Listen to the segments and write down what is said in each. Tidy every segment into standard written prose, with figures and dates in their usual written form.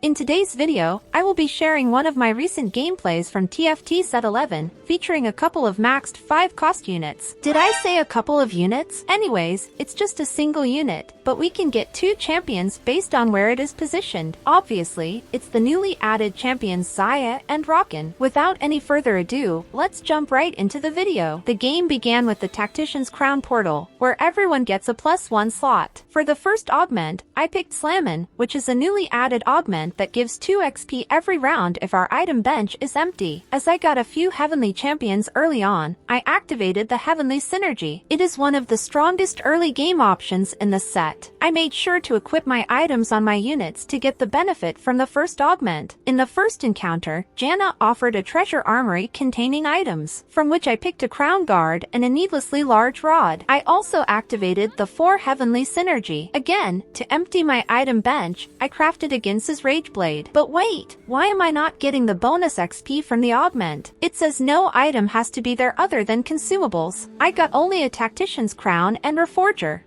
In today's video, I will be sharing one of my recent gameplays from TFT Set 11, featuring a couple of maxed 5 cost units. Did I say a couple of units? Anyways, it's just a single unit, but we can get 2 champions based on where it is positioned. Obviously, it's the newly added champions Xayah and Rakan. Without any further ado, let's jump right into the video. The game began with the Tactician's Crown portal, where everyone gets a +1 slot. For the first augment, I picked Slammon, which is a newly added augment that gives 2 XP every round if our item bench is empty. As I got a few heavenly champions early on, I activated the heavenly synergy. It is one of the strongest early game options in the set. I made sure to equip my items on my units to get the benefit from the first augment. In the first encounter, Janna offered a treasure armory containing items, from which I picked a crown guard and a needlessly large rod. I also activated the 4 heavenly synergy. Again, to empty my item bench, I crafted a Ginsa's Rage Blade. But wait, why am I not getting the bonus XP from the augment? It says no item has to be there other than consumables. I got only a Tactician's Crown and Reforger.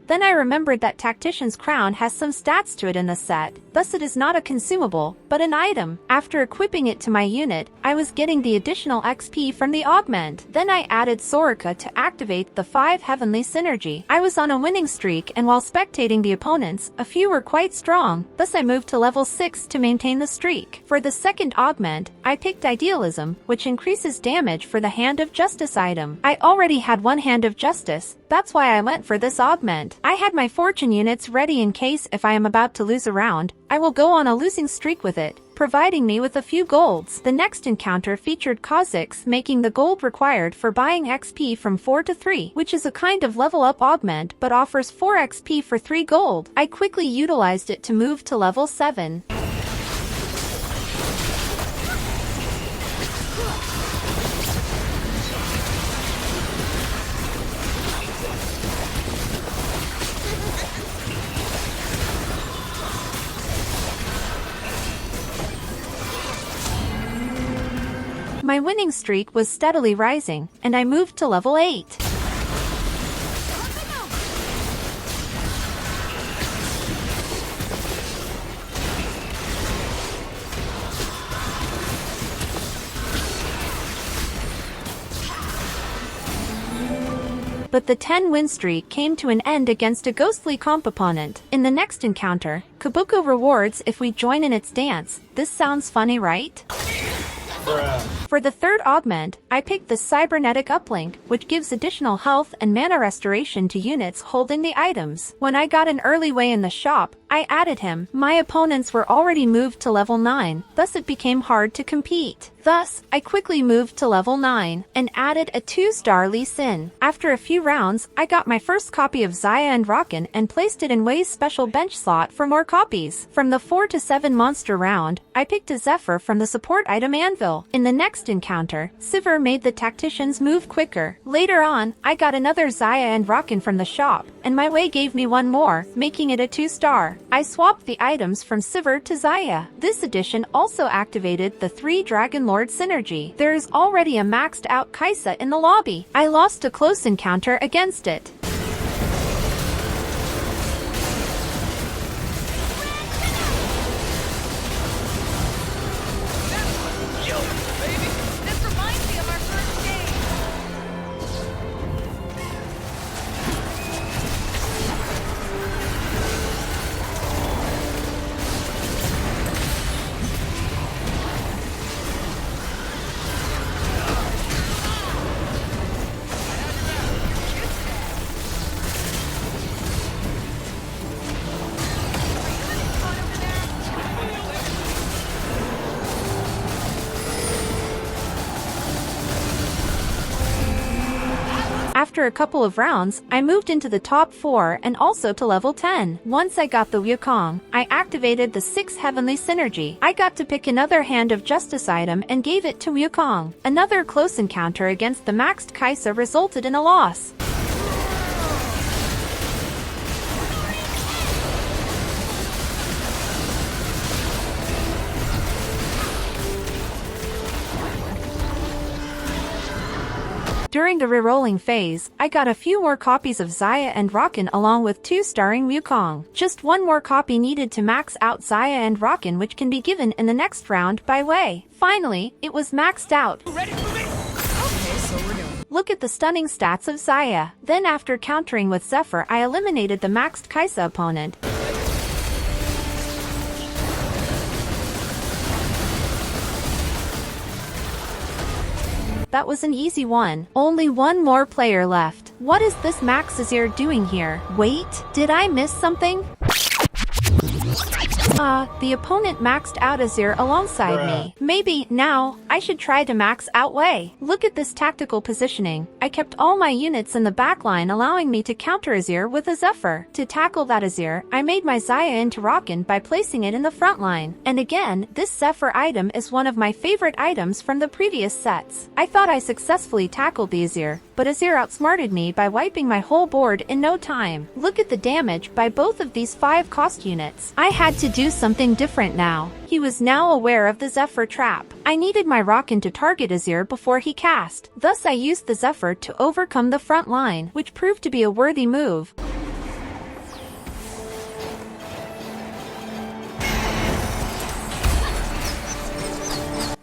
Then I remembered that Tactician's Crown has some stats to it in the set, thus it is not a consumable, but an item. After equipping it to my unit, I was getting the additional XP from the augment. Then I added Soraka to activate the 5 heavenly synergy. I was on a winning streak, and while spectating the opponents, a few were quite strong, thus I moved to level 6 to maintain the streak. For the second augment, I picked Idealism, which increases damage for the Hand of Justice item. I already had one Hand of Justice, that's why I went for this augment. I had my fortune units ready in case if I am about to lose a round, I will go on a losing streak with it, providing me with a few golds. The next encounter featured Kha'Zix, making the gold required for buying XP from 4 to 3, which is a kind of level up augment but offers 4 XP for 3 gold. I quickly utilized it to move to level 7. My winning streak was steadily rising, and I moved to level 8. But the 10-win streak came to an end against a ghostly comp opponent. In the next encounter, Kabuko rewards if we join in its dance. This sounds funny, right? For the third augment, I picked the Cybernetic Uplink, which gives additional health and mana restoration to units holding the items. When I got an early way in the shop, I added him. My opponents were already moved to level 9, thus it became hard to compete. Thus, I quickly moved to level 9, and added a 2-star Lee Sin. After a few rounds, I got my first copy of Xayah and Rakan and placed it in Wei's special bench slot for more copies. From the 4 to 7 monster round, I picked a Zephyr from the support item Anvil. In the next encounter, Sivir made the tacticians move quicker. Later on, I got another Xayah and Rakan from the shop, and my Wei gave me one more, making it a 2-star. I swapped the items from Sivir to Xayah. This addition also activated the 3 Dragon Lord synergy. There is already a maxed out Kaisa in the lobby. I lost a close encounter against it. After a couple of rounds, I moved into the top 4 and also to level 10. Once I got the Wukong, I activated the 6 heavenly synergy. I got to pick another Hand of Justice item and gave it to Wukong. Another close encounter against the maxed Kaisa resulted in a loss. During the rerolling phase, I got a few more copies of Xayah and Rakan along with 2 starring Wukong. Just one more copy needed to max out Xayah and Rakan, which can be given in the next round by Wei. Finally, it was maxed out. Ready for me? Okay, so we're doing. Look at the stunning stats of Xayah. Then after countering with Zephyr, I eliminated the maxed Kaisa opponent. That was an easy one. Only one more player left. What is this Max Azir doing here? Wait, did I miss something? The opponent maxed out Azir alongside me. Maybe now I should try to max out Wei. Look at this tactical positioning. I kept all my units in the backline, allowing me to counter Azir with a Zephyr. To tackle that Azir, I made my Xayah into Rakan by placing it in the front line. And again, this Zephyr item is one of my favorite items from the previous sets. I thought I successfully tackled the Azir, but Azir outsmarted me by wiping my whole board in no time. Look at the damage by both of these 5 cost units. I had to do something different now. He was now aware of the Zephyr trap. I needed my Rakan to target Azir before he cast. Thus I used the Zephyr to overcome the front line, which proved to be a worthy move.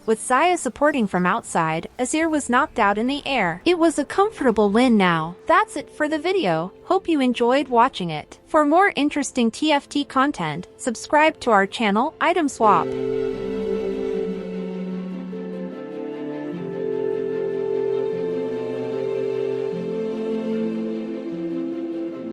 With Xayah supporting from outside, Azir was knocked out in the air. It was a comfortable win now. That's it for the video. Hope you enjoyed watching it. For more interesting TFT content, subscribe to our channel, Item Swap.